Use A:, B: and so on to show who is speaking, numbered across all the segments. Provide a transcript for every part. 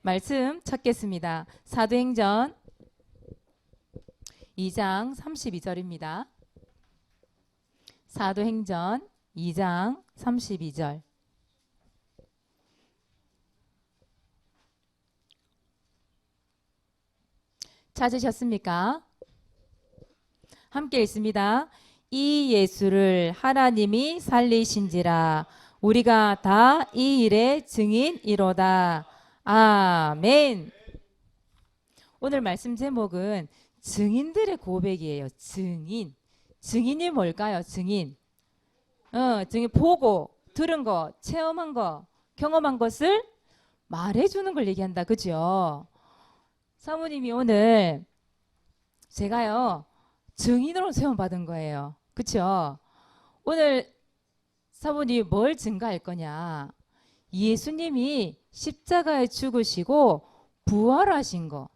A: 말씀 찾겠습니다. 사도행전 2장 32절입니다. 사도행전 2장 32절. 찾으셨습니까? 함께 읽습니다. 이 예수를 하나님이 살리신지라 우리가 다 이 일의 증인이로다. 아멘. 오늘 말씀 제목은 증인들의 고백이에요. 증인. 증인이 뭘까요? 증인. 증인 보고 들은 거, 체험한 거, 경험한 것을 말해주는 걸 얘기한다. 그죠? 사모님이 오늘 제가요 증인으로 세움받은 거예요. 그쵸? 오늘 사모님이 뭘 증거할 거냐? 예수님이 십자가에 죽으시고 부활하신 거,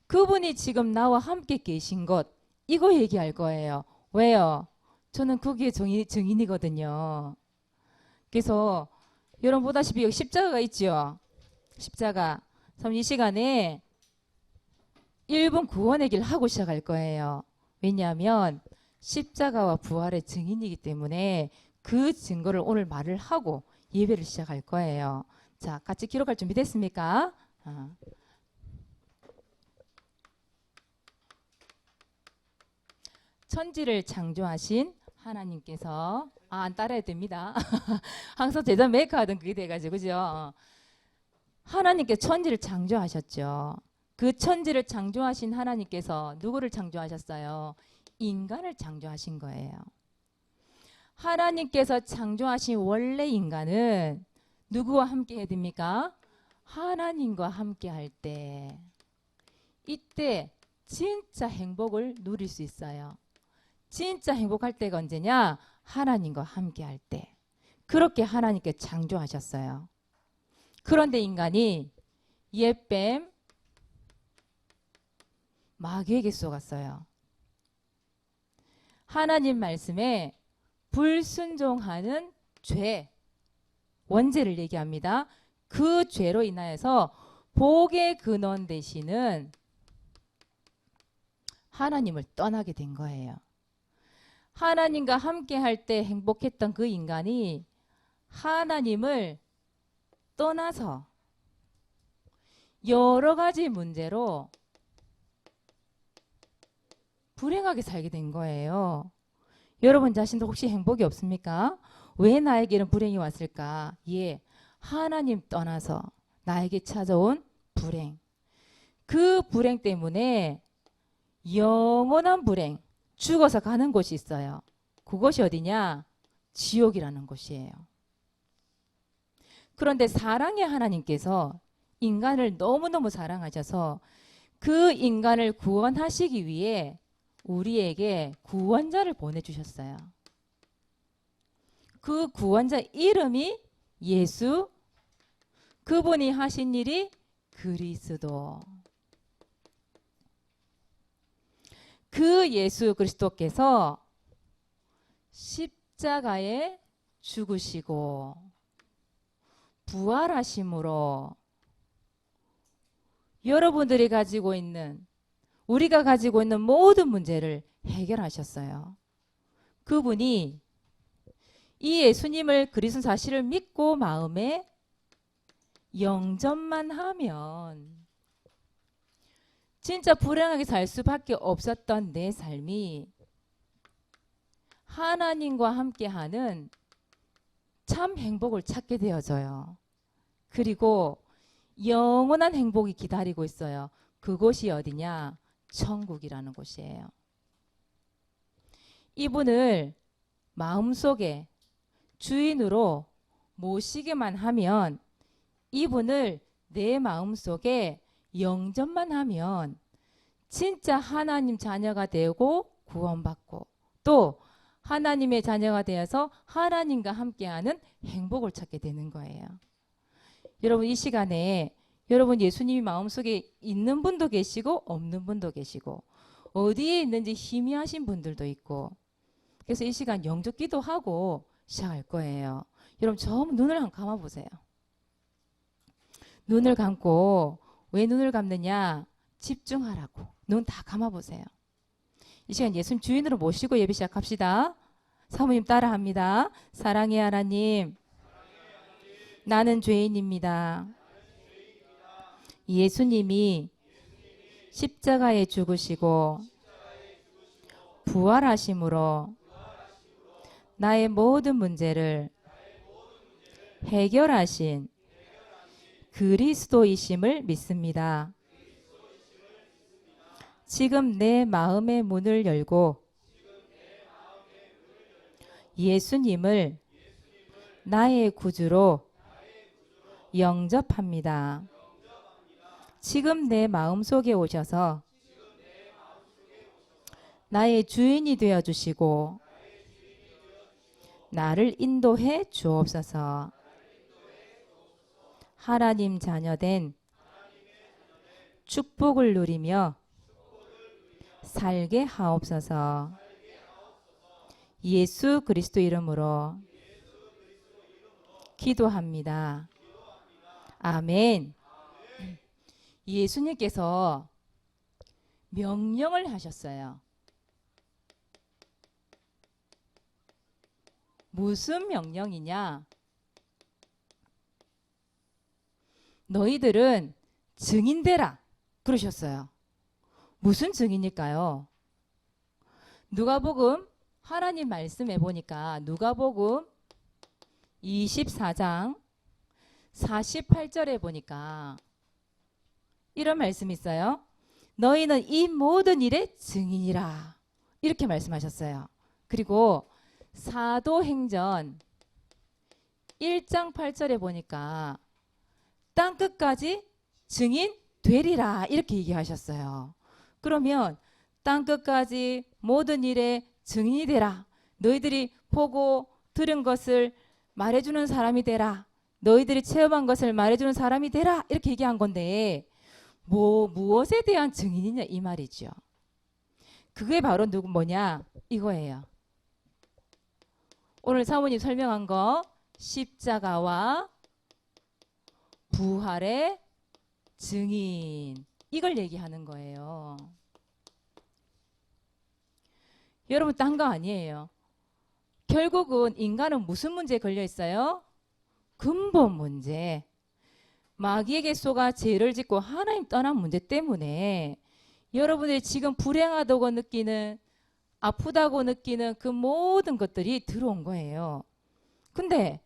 A: 그분이 지금 나와 함께 계신 것, 이거 얘기할 거예요. 왜요? 저는 거기에 증인이거든요. 그래서 여러분 보다시피 여기 십자가가 있죠. 십자가. 그럼 이 시간에 1분 구원의 길 하고 시작할 거예요. 왜냐하면 십자가와 부활의 증인이기 때문에 그 증거를 오늘 말을 하고 예배를 시작할 거예요. 자, 같이 기록할 준비 됐습니까? 천지를 창조하신 하나님께서 안 따라야 됩니다. 항상 제자 메이커하던 그게 돼가지고 그죠? 하나님께 천지를 창조하셨죠. 그 천지를 창조하신 하나님께서 누구를 창조하셨어요? 인간을 창조하신 거예요. 하나님께서 창조하신 원래 인간은 누구와 함께 해야 됩니까? 하나님과 함께 할 때, 이때 진짜 행복을 누릴 수 있어요. 진짜 행복할 때가 언제냐? 하나님과 함께 할 때. 그렇게 하나님께 창조하셨어요. 그런데 인간이 옛뱀 마귀에게 속았어요. 하나님 말씀에 불순종하는 죄, 원죄를 얘기합니다. 그 죄로 인하여서 복의 근원 되시는 하나님을 떠나게 된 거예요. 하나님과 함께 할 때 행복했던 그 인간이 하나님을 떠나서 여러 가지 문제로 불행하게 살게 된 거예요. 여러분 자신도 혹시 행복이 없습니까? 왜 나에게는 불행이 왔을까? 예, 하나님 떠나서 나에게 찾아온 불행. 그 불행 때문에 영원한 불행, 죽어서 가는 곳이 있어요. 그곳이 어디냐? 지옥이라는 곳이에요. 그런데 사랑의 하나님께서 인간을 너무너무 사랑하셔서 그 인간을 구원하시기 위해 우리에게 구원자를 보내주셨어요. 그 구원자 이름이 예수, 그분이 하신 일이 그리스도. 그 예수 그리스도께서 십자가에 죽으시고 부활하심으로 여러분들이 가지고 있는, 우리가 가지고 있는 모든 문제를 해결하셨어요. 그분이 이 예수님을 그리스도 사실을 믿고 마음에 영접만 하면 진짜 불행하게 살 수밖에 없었던 내 삶이 하나님과 함께하는 참 행복을 찾게 되어져요. 그리고 영원한 행복이 기다리고 있어요. 그곳이 어디냐? 천국이라는 곳이에요. 이분을 마음속에 주인으로 모시기만 하면, 이분을 내 마음속에 영접만 하면 진짜 하나님 자녀가 되고 구원받고 또 하나님의 자녀가 되어서 하나님과 함께하는 행복을 찾게 되는 거예요. 여러분 이 시간에 여러분 예수님이 마음속에 있는 분도 계시고 없는 분도 계시고 어디에 있는지 희미하신 분들도 있고, 그래서 이 시간 영접 기도하고 시작할 거예요. 여러분 처음 눈을 한번 감아보세요. 눈을 감고, 왜 눈을 감느냐? 집중하라고. 눈 다 감아보세요. 이 시간 예수님 주인으로 모시고 예배 시작합시다. 사모님 따라합니다. 사랑의 하나님, 나는 죄인입니다. 예수님이 십자가에 죽으시고 부활하심으로 나의 모든 문제를 해결하신 그리스도이심을 믿습니다. 지금 내 마음의 문을 열고 예수님을 나의 구주로 영접합니다. 지금 내 마음속에 오셔서 나의 주인이 되어 주시고 나를 인도해 주옵소서. 하나님 자녀된 축복을 누리며 살게 하옵소서. 예수 그리스도 이름으로 기도합니다. 아멘. 예수님께서 명령을 하셨어요. 무슨 명령이냐? 너희들은 증인되라 그러셨어요. 무슨 증인일까요? 누가복음 하나님 말씀해 보니까 누가복음 24장 48절에 보니까 이런 말씀이 있어요. 너희는 이 모든 일의 증인이라 이렇게 말씀하셨어요. 그리고 사도행전 1장 8절에 보니까 땅끝까지 증인 되리라 이렇게 얘기하셨어요. 그러면 땅끝까지 모든 일에 증인이 되라. 너희들이 보고 들은 것을 말해주는 사람이 되라. 너희들이 체험한 것을 말해주는 사람이 되라. 이렇게 얘기한 건데 무엇에 대한 증인이냐 이 말이죠. 그게 바로 뭐냐 이거예요. 오늘 사모님 설명한 거 십자가와 부활의 증인 이걸 얘기하는 거예요. 여러분 딴 거 아니에요. 결국은 인간은 무슨 문제에 걸려 있어요? 근본 문제. 마귀에게 속아 죄를 짓고 하나님 떠난 문제 때문에 여러분들이 지금 불행하다고 느끼는 아프다고 느끼는 그 모든 것들이 들어온 거예요. 근데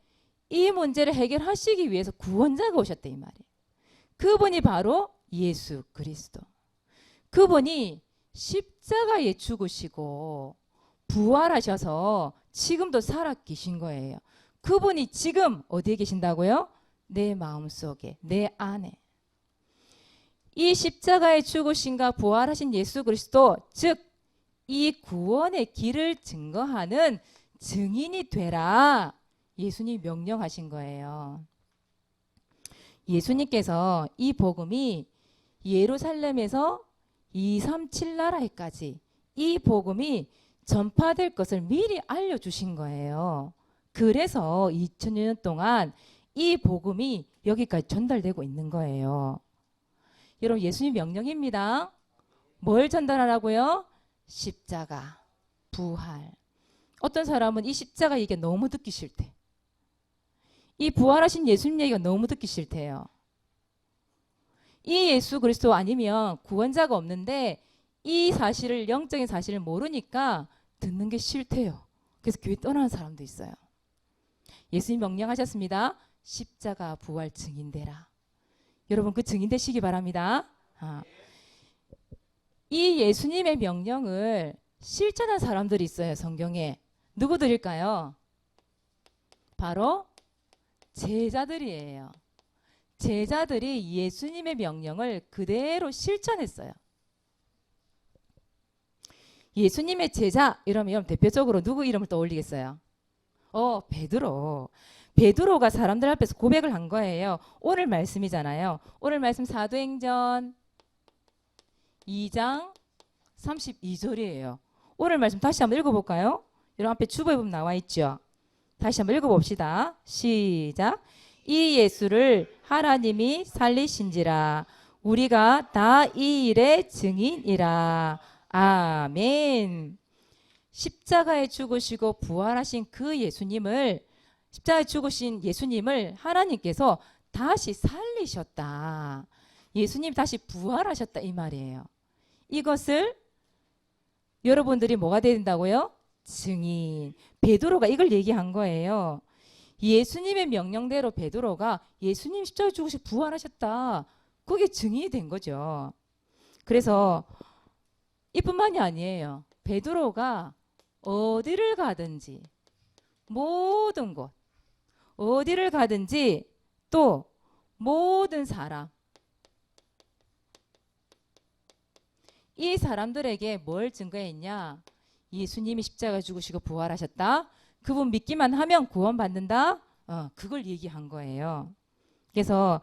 A: 이 문제를 해결하시기 위해서 구원자가 오셨다 이 말이에요. 그분이 바로 예수 그리스도. 그분이 십자가에 죽으시고 부활하셔서 지금도 살아 계신 거예요. 그분이 지금 어디에 계신다고요? 내 마음속에, 내 안에. 이 십자가에 죽으신가 부활하신 예수 그리스도, 즉 이 구원의 길을 증거하는 증인이 되라. 예수님이 명령하신 거예요. 예수님께서 이 복음이 예루살렘에서 237 나라에까지 이 복음이 전파될 것을 미리 알려주신 거예요. 그래서 2000년 동안 이 복음이 여기까지 전달되고 있는 거예요. 여러분 예수님 명령입니다. 뭘 전달하라고요? 십자가, 부활. 어떤 사람은 이 십자가 얘기가 너무 듣기 싫대. 이 부활하신 예수님 얘기가 너무 듣기 싫대요. 이 예수 그리스도 아니면 구원자가 없는데 이 사실을 영적인 사실을 모르니까 듣는 게 싫대요. 그래서 교회 떠나는 사람도 있어요. 예수님 명령하셨습니다. 십자가 부활 증인되라. 여러분 그 증인 되시기 바랍니다. 이 예수님의 명령을 실천한 사람들이 있어요. 성경에. 누구들일까요? 바로 제자들이에요. 제자들이 예수님의 명령을 그대로 실천했어요. 예수님의 제자 이러면 대표적으로 누구 이름을 떠올리겠어요? 베드로. 베드로가 사람들 앞에서 고백을 한 거예요. 오늘 말씀이잖아요. 오늘 말씀 사도행전 2장 32절이에요. 오늘 말씀 다시 한번 읽어볼까요? 여러분 앞에 주보에 보면 나와 있죠. 다시 한번 읽어봅시다. 시작. 이 예수를 하나님이 살리신지라. 우리가 다 이 일의 증인이라. 아멘. 십자가에 죽으시고 부활하신 그 예수님을, 십자가에 죽으신 예수님을 하나님께서 다시 살리셨다. 예수님 다시 부활하셨다 이 말이에요. 이것을 여러분들이 뭐가 된다고요? 증인. 베드로가 이걸 얘기한 거예요. 예수님의 명령대로 베드로가 예수님 십자가에 죽으시고 부활하셨다. 그게 증인이 된 거죠. 그래서 이뿐만이 아니에요. 베드로가 어디를 가든지, 모든 곳, 어디를 가든지, 또 모든 사람, 이 사람들에게 뭘 증거했냐? 예수님이 십자가에 죽으시고 부활하셨다. 그분 믿기만 하면 구원받는다. 그걸 얘기한 거예요. 그래서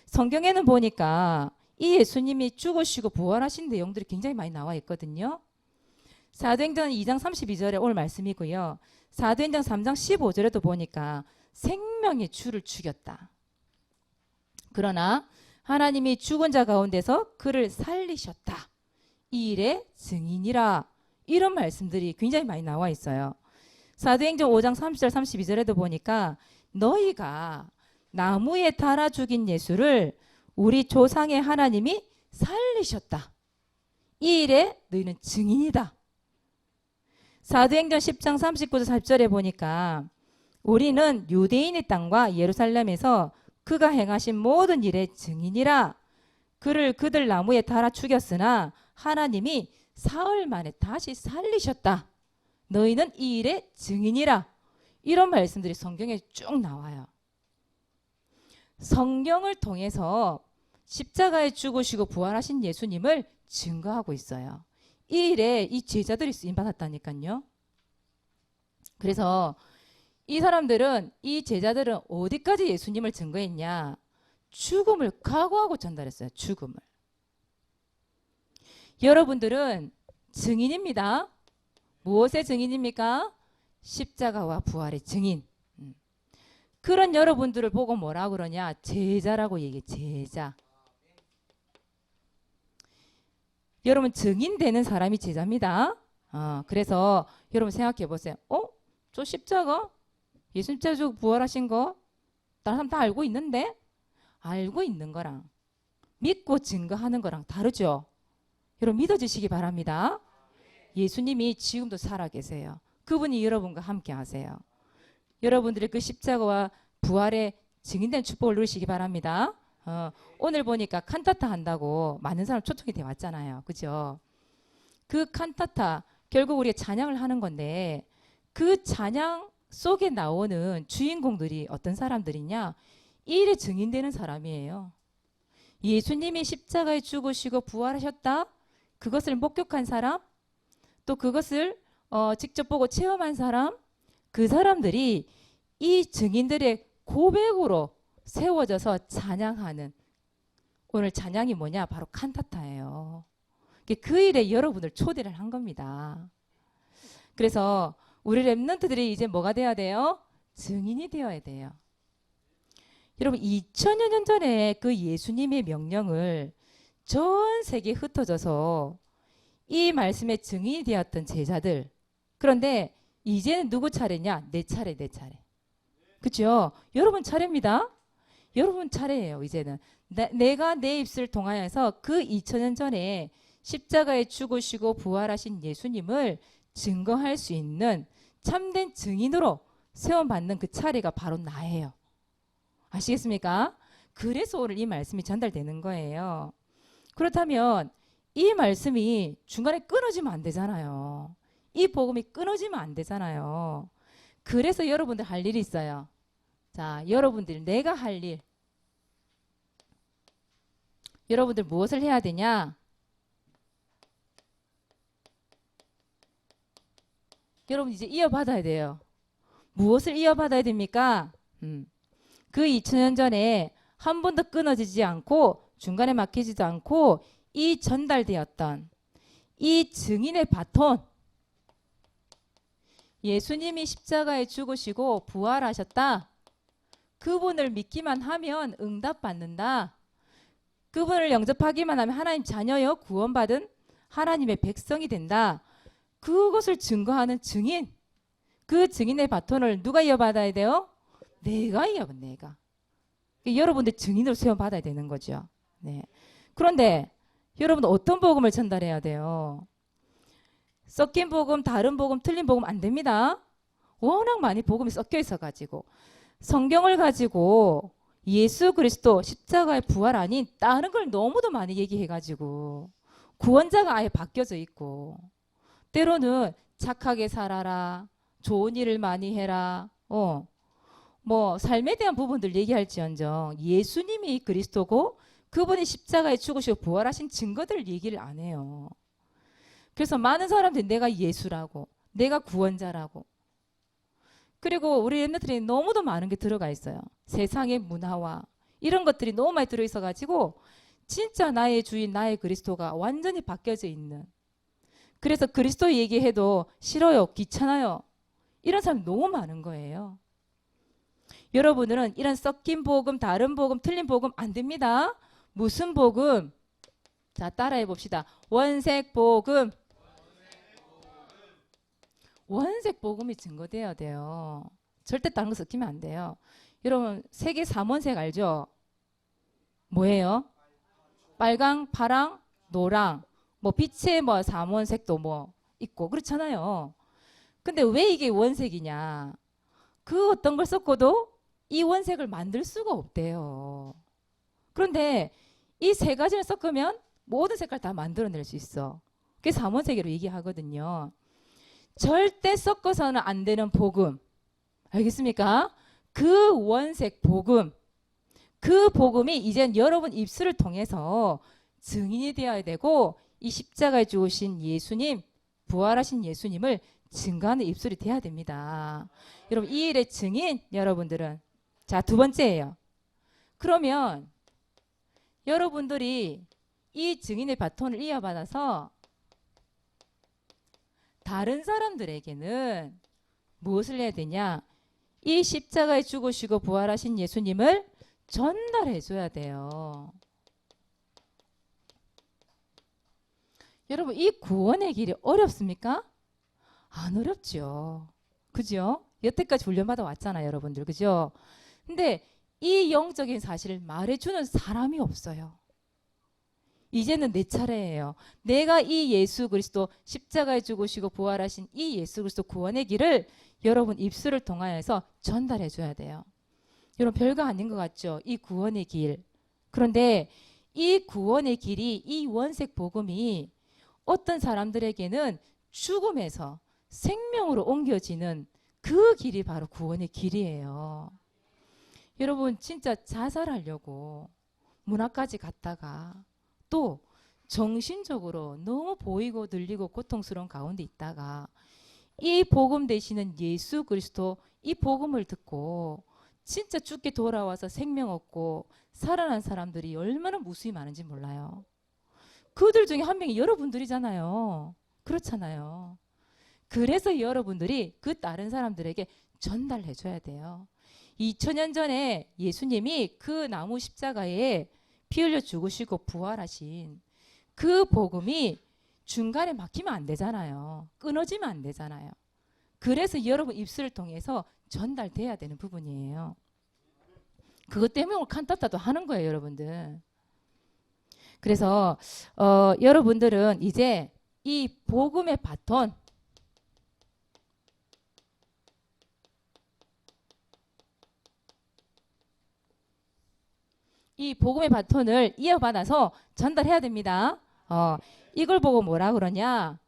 A: 성경에는 보니까 이 예수님이 죽으시고 부활하신 내용들이 굉장히 많이 나와 있거든요. 사도행전 2장 32절에 오늘 말씀이고요. 사도행전 3장 15절에도 보니까 생명의 주를 죽였다. 그러나 하나님이 죽은 자 가운데서 그를 살리셨다. 이 일의 증인이라. 이런 말씀들이 굉장히 많이 나와 있어요. 사도행전 5장 30절 32절에도 보니까 너희가 나무에 달아 죽인 예수를 우리 조상의 하나님이 살리셨다. 이 일에 너희는 증인이다. 사도행전 10장 39절 40절에 보니까 우리는 유대인의 땅과 예루살렘에서 그가 행하신 모든 일의 증인이라. 그를 그들 나무에 달아 죽였으나 하나님이 사흘 만에 다시 살리셨다. 너희는 이 일의 증인이라. 이런 말씀들이 성경에 쭉 나와요. 성경을 통해서 십자가에 죽으시고 부활하신 예수님을 증거하고 있어요. 이 일에 이 제자들이 쓰임받았다니까요. 그래서 이 사람들은, 이 제자들은 어디까지 예수님을 증거했냐? 죽음을 각오하고 전달했어요. 죽음을. 여러분들은 증인입니다. 무엇의 증인입니까? 십자가와 부활의 증인. 그런 여러분들을 보고 뭐라 그러냐? 제자라고 얘기해. 제자. 여러분 증인되는 사람이 제자입니다. 그래서 여러분 생각해 보세요. 저 십자가? 예수님 십자가 죽고 부활하신 거 다른 사람 다 알고 있는데? 알고 있는 거랑 믿고 증거하는 거랑 다르죠. 여러분 믿어주시기 바랍니다. 예수님이 지금도 살아계세요. 그분이 여러분과 함께 하세요. 여러분들의 그 십자가와 부활의 증인된 축복을 누리시기 바랍니다. 오늘 보니까 칸타타 한다고 많은 사람 초청이 돼 왔잖아요. 그죠? 그 칸타타 결국 우리가 찬양을 하는 건데 그 찬양 속에 나오는 주인공들이 어떤 사람들이냐? 이 일에 증인되는 사람이에요. 예수님이 십자가에 죽으시고 부활하셨다. 그것을 목격한 사람, 또 그것을 직접 보고 체험한 사람, 그 사람들이 이 증인들의 고백으로 세워져서 찬양하는, 오늘 찬양이 뭐냐? 바로 칸타타예요. 그 일에 여러분을 초대를 한 겁니다. 그래서 우리 랩런트들이 이제 뭐가 돼야 돼요? 증인이 되어야 돼요. 여러분 2000여 년 전에 그 예수님의 명령을 전 세계에 흩어져서 이 말씀의 증인이 되었던 제자들. 그런데 이제는 누구 차례냐? 내 차례, 내 차례. 그렇죠? 여러분 차례입니다. 여러분 차례예요. 이제는 내가 내 입술을 통하여서 그 2000년 전에 십자가에 죽으시고 부활하신 예수님을 증거할 수 있는 참된 증인으로 세워받는 그 차례가 바로 나예요. 아시겠습니까? 그래서 오늘 이 말씀이 전달되는 거예요. 그렇다면 이 말씀이 중간에 끊어지면 안 되잖아요. 이 복음이 끊어지면 안 되잖아요. 그래서 여러분들 할 일이 있어요. 자, 여러분들 내가 할 일. 여러분들 무엇을 해야 되냐? 여러분 이제 이어받아야 돼요. 무엇을 이어받아야 됩니까? 그 2000년 전에 한 번도 끊어지지 않고 중간에 막히지도 않고 이 전달되었던 이 증인의 바톤, 예수님이 십자가에 죽으시고 부활하셨다. 그분을 믿기만 하면 응답받는다. 그분을 영접하기만 하면 하나님 자녀여 구원받은 하나님의 백성이 된다. 그것을 증거하는 증인. 그 증인의 바톤을 누가 이어받아야 돼요? 내가 이어받 내가. 여러분들 증인으로 세워받아야 되는 거죠. 네. 그런데 여러분 어떤 복음을 전달해야 돼요? 섞인 복음, 다른 복음, 틀린 복음 안 됩니다. 워낙 많이 복음이 섞여 있어가지고 성경을 가지고 예수 그리스도 십자가의 부활 아닌 다른 걸 너무도 많이 얘기해가지고 구원자가 아예 바뀌어져 있고 때로는 착하게 살아라, 좋은 일을 많이 해라, 뭐 삶에 대한 부분들 얘기할지언정 예수님이 그리스도고 그분이 십자가에 죽으시고 부활하신 증거들 얘기를 안 해요. 그래서 많은 사람들이 내가 예수라고, 내가 구원자라고. 그리고 우리 랩런트들이 너무도 많은 게 들어가 있어요. 세상의 문화와 이런 것들이 너무 많이 들어있어가지고 진짜 나의 주인, 나의 그리스도가 완전히 바뀌어져 있는. 그래서 그리스도 얘기해도 싫어요, 귀찮아요. 이런 사람이 너무 많은 거예요. 여러분들은 이런 섞인 복음, 다른 복음, 틀린 복음 안 됩니다. 무슨 복음? 자, 따라해 봅시다. 원색 복음. 원색 복음이 증거되어야 돼요. 절대 다른 거 섞이면 안 돼요. 여러분 세계 3원색 알죠? 뭐예요? 빨강, 파랑, 노랑, 뭐 빛의 뭐 3원색도 뭐 있고 그렇잖아요. 근데 왜 이게 원색이냐? 그 어떤 걸 섞어도 이 원색을 만들 수가 없대요. 그런데 이 세 가지를 섞으면 모든 색깔 다 만들어낼 수 있어. 그게 3원색이라고 얘기하거든요. 절대 섞어서는 안 되는 복음. 알겠습니까? 그 원색 복음. 그 복음이 이젠 여러분 입술을 통해서 증인이 되어야 되고 이 십자가에 죽으신 예수님, 부활하신 예수님을 증거하는 입술이 돼야 됩니다. 여러분 이 일의 증인 여러분들은 자, 두 번째예요. 그러면 여러분들이 이 증인의 바톤을 이어받아서 다른 사람들에게는 무엇을 해야 되냐? 이 십자가에 죽으시고 부활하신 예수님을 전달해 줘야 돼요. 여러분 이 구원의 길이 어렵습니까? 안 어렵죠. 그죠? 여태까지 훈련받아 왔잖아요, 여러분들. 그죠? 근데 이 영적인 사실을 말해주는 사람이 없어요. 이제는 내 차례예요. 내가 이 예수 그리스도 십자가에 죽으시고 부활하신 이 예수 그리스도 구원의 길을 여러분 입술을 통하여서 전달해 줘야 돼요. 여러분 별거 아닌 것 같죠? 이 구원의 길. 그런데 이 구원의 길이 이 원색 복음이 어떤 사람들에게는 죽음에서 생명으로 옮겨지는 그 길이 바로 구원의 길이에요. 여러분 진짜 자살하려고 문학까지 갔다가 또 정신적으로 너무 보이고 들리고 고통스러운 가운데 있다가 이 복음 되시는 예수 그리스도 이 복음을 듣고 진짜 죽게 돌아와서 생명 얻고 살아난 사람들이 얼마나 무수히 많은지 몰라요. 그들 중에 한 명이 여러분들이잖아요. 그렇잖아요. 그래서 여러분들이 그 다른 사람들에게 전달해 줘야 돼요. 2000년 전에 예수님이 그 나무 십자가에 피 흘려 죽으시고 부활하신 그 복음이 중간에 막히면 안 되잖아요. 끊어지면 안 되잖아요. 그래서 여러분 입술을 통해서 전달돼야 되는 부분이에요. 그것 때문에 오늘 칸타타도 하는 거예요, 여러분들. 그래서 여러분들은 이제 이 복음의 바톤, 이 복음의 바톤을 이어받아서 전달해야 됩니다. 이걸 보고 뭐라 그러냐?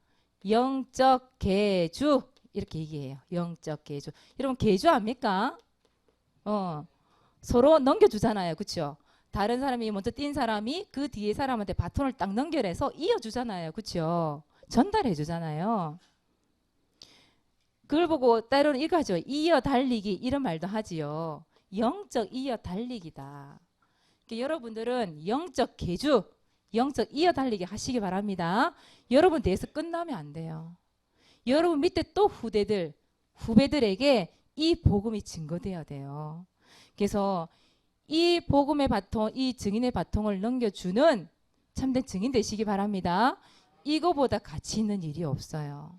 A: 영적 계주 이렇게 얘기해요. 영적 계주. 여러분 계주 압니까? 서로 넘겨주잖아요. 그렇죠? 다른 사람이 먼저 뛴 사람이 그 뒤에 사람한테 바톤을 딱 연결해서 이어주잖아요. 그렇죠? 전달해 주잖아요. 그걸 보고 때로는 이거 하죠. 이어 달리기 이런 말도 하지요. 영적 이어 달리기다. 여러분들은 영적 계주, 영적 이어 달리기 하시기 바랍니다. 여러분 대해서 끝나면 안 돼요. 여러분 밑에 또 후배들에게 이 복음이 증거되어야 돼요. 그래서 이 복음의 바통, 이 증인의 바통을 넘겨주는 참된 증인 되시기 바랍니다. 이거보다 가치 있는 일이 없어요.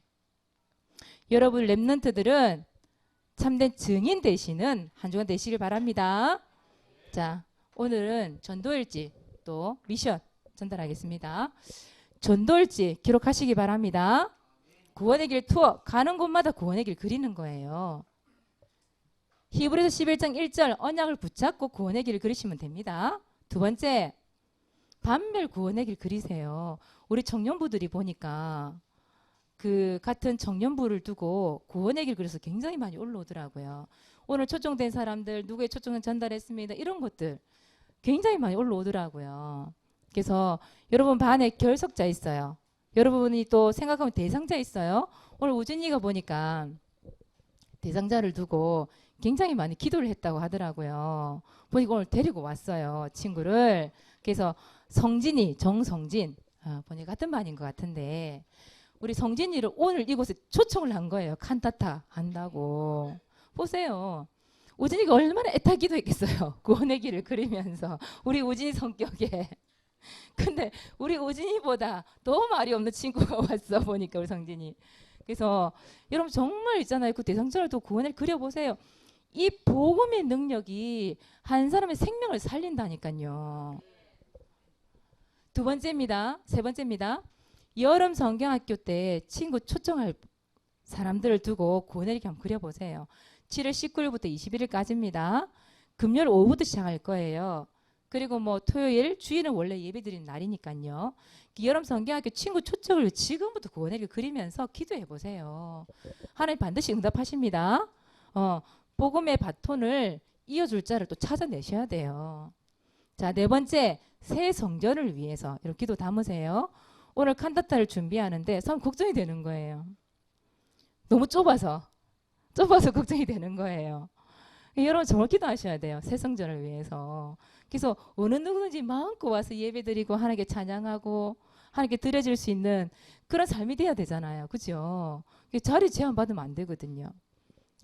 A: 여러분 렘넌트들은 참된 증인 되시는 한 주간 되시길 바랍니다. 자, 오늘은 전도일지 또 미션 전달하겠습니다. 전도일지 기록하시기 바랍니다. 구원의 길 투어, 가는 곳마다 구원의 길 그리는 거예요. 히브리서 11장 1절 언약을 붙잡고 구원의 길을 그리시면 됩니다. 두 번째, 반별 구원의 길 그리세요. 우리 청년부들이 보니까 그 같은 청년부를 두고 구원의 길 그려서 굉장히 많이 올라오더라고요. 오늘 초청된 사람들 누구의 초청을 전달했습니다. 이런 것들 굉장히 많이 올라오더라고요. 그래서 여러분 반에 결석자 있어요. 여러분이 또 생각하면 대상자 있어요. 오늘 우진이가 보니까 대상자를 두고 굉장히 많이 기도를 했다고 하더라고요. 보니까 오늘 데리고 왔어요. 친구를. 그래서 성진이, 정성진 보니까 같은 반인 것 같은데 우리 성진이를 오늘 이곳에 초청을 한 거예요. 칸타타 한다고. 보세요. 우진이가 얼마나 애타 기도했겠어요. 구원의 길을 그리면서. 우리 우진이 성격에. 근데 우리 우진이보다 더 말이 없는 친구가 왔어 보니까 우리 성진이. 그래서 여러분 정말 있잖아요. 그 대상자를 또 구원을 그려보세요. 이 복음의 능력이 한 사람의 생명을 살린다니까요. 두 번째입니다. 세 번째입니다. 여름 성경학교 때 친구 초청할 사람들을 두고 구원의 길 한번 그려보세요. 7월 19일부터 21일까지입니다. 금요일 오후부터 시작할 거예요. 그리고 뭐 토요일, 주일은 원래 예배드리는 날이니까요. 여름 성경학교 친구 초청을 지금부터 구원의 길 그리면서 기도해 보세요. 하나님 반드시 응답하십니다. 복음의 바톤을 이어줄 자를 또 찾아내셔야 돼요. 자, 네 번째, 새 성전을 위해서 이렇게 기도 담으세요. 오늘 칸타타를 준비하는데 참 걱정이 되는 거예요. 너무 좁아서 걱정이 되는 거예요. 여러분 정말 기도하셔야 돼요. 새 성전을 위해서. 그래서 어느 누구든지 마음껏 와서 예배드리고 하나님께 찬양하고 하나님께 드려질 수 있는 그런 삶이 돼야 되잖아요. 그죠? 자리 제한 받으면 안 되거든요.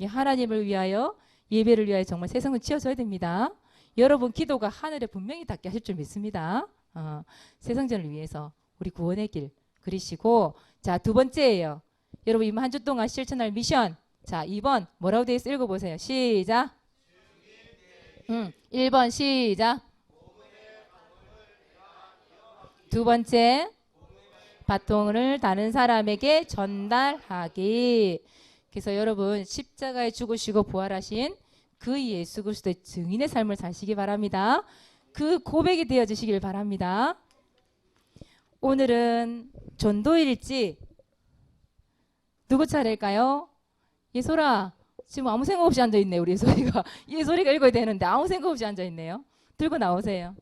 A: 하나님을 위하여 예배를 위하여 정말 새 성전 지어져야 됩니다. 여러분 기도가 하늘에 분명히 닿게 하실 줄 믿습니다. 새 성전을 위해서 우리 구원의 길 그리시고 자, 두 번째예요. 여러분 이번 한 주 동안 실천할 미션. 자, 2번 뭐라고 되어 있어 읽어보세요. 시작. 1번 시작. 두 번째 바통을 다른 사람에게 전달하기. 그래서 여러분 십자가에 죽으시고 부활하신 그 예수 그리스도의 증인의 삶을 사시기 바랍니다. 그 고백이 되어주시길 바랍니다. 오늘은 전도일지 누구 차례일까요? 예솔아 지금 아무 생각 없이 앉아있네. 우리 예솔이가 예솔이가 읽어야 되는데 아무 생각 없이 앉아있네요. 들고 나오세요.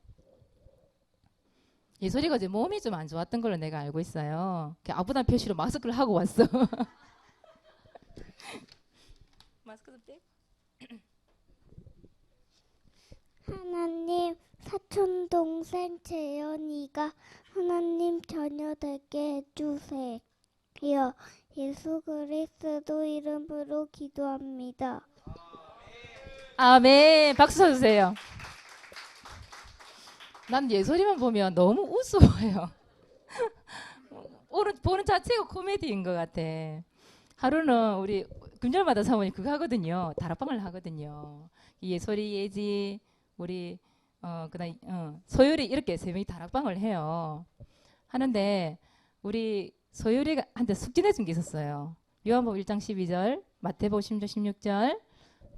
A: 예솔이가 이제 몸이 좀 안 좋았던 걸로 내가 알고 있어요. 아프다는 표시로 마스크를 하고 왔어. 마스크 좀 떼.
B: 하나님, 사촌 동생 재현이가 하나님 자녀 되게 해주세요. 예수 그리스도 이름으로 기도합니다.
A: 아멘. 박수 쳐주세요. 난 예솔이만 보면 너무 우스워요. 오늘 보는 자체가 코미디인 것 같아. 하루는 우리 금절마다 사모님 그거 하거든요. 다락방을 하거든요. 예솔이, 예지, 우리 그다음 소율이 이렇게 세 명이 다락방을 해요. 하는데 우리 소율이가 한테 숙제내 준 게 있었어요. 요한복음 1장 12절, 마태복음 10장 16절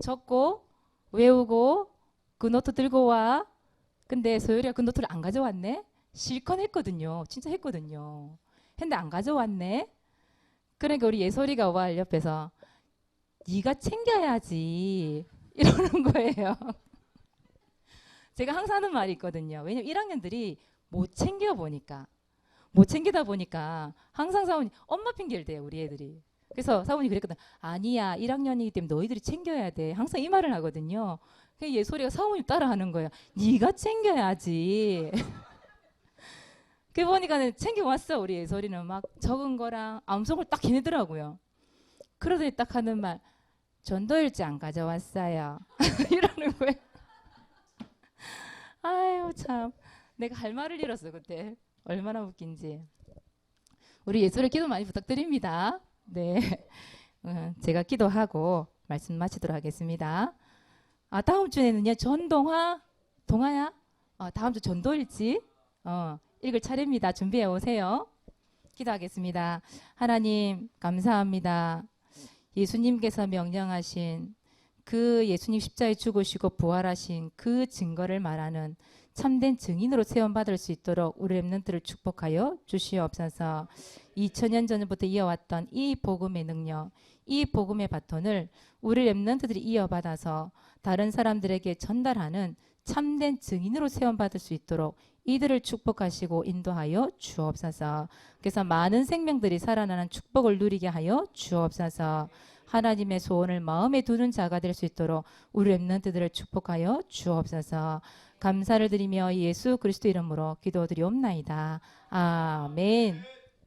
A: 적고 외우고 그 노트 들고 와. 근데 소율이가 그 노트를 안 가져왔네. 실컷 했거든요. 진짜 했거든요. 근데 안 가져왔네. 그러니까 우리 예솔이가 와 옆에서 네가 챙겨야지 이러는 거예요. 제가 항상 하는 말이 있거든요. 왜냐면 1학년들이 못 챙기다 보니까 항상 사모님 엄마 핑계를 대요. 우리 애들이. 그래서 사모님이 그랬거든. 아니야 1학년이기 때문에 너희들이 챙겨야 돼. 항상 이 말을 하거든요. 그래서 예솔이가 사모님 따라하는 거예요. 네가 챙겨야지. 그 보니까 챙겨왔어. 우리 예솔이는 막 적은 거랑 암송을 딱 해내더라고요. 그러더니 딱 하는 말 전도일지 안 가져왔어요. 이러는 거예요. 아유 참 내가 할 말을 잃었어 그때 얼마나 웃긴지. 우리 예술의 기도 많이 부탁드립니다. 네, 제가 기도하고 말씀 마치도록 하겠습니다. 다음 주에는요 전동화 동화야? 다음 주 전도일지 읽을 차례입니다. 준비해 오세요. 기도하겠습니다. 하나님 감사합니다. 예수님께서 명령하신 그 예수님 십자가에 죽으시고 부활하신 그 증거를 말하는 참된 증인으로 세움받을 수 있도록 우리 렘넌트를 축복하여 주시옵소서. 2000년 전부터 이어왔던 이 복음의 능력, 이 복음의 바톤을 우리 렘넌트들이 이어받아서 다른 사람들에게 전달하는 참된 증인으로 세움받을 수 있도록 이들을 축복하시고 인도하여 주옵소서. 그래서 많은 생명들이 살아나는 축복을 누리게 하여 주옵소서. 하나님의 소원을 마음에 두는 자가 될 수 있도록 우리 렘넌트들을 축복하여 주옵소서. 감사를 드리며 예수 그리스도 이름으로 기도드리옵나이다. 아멘.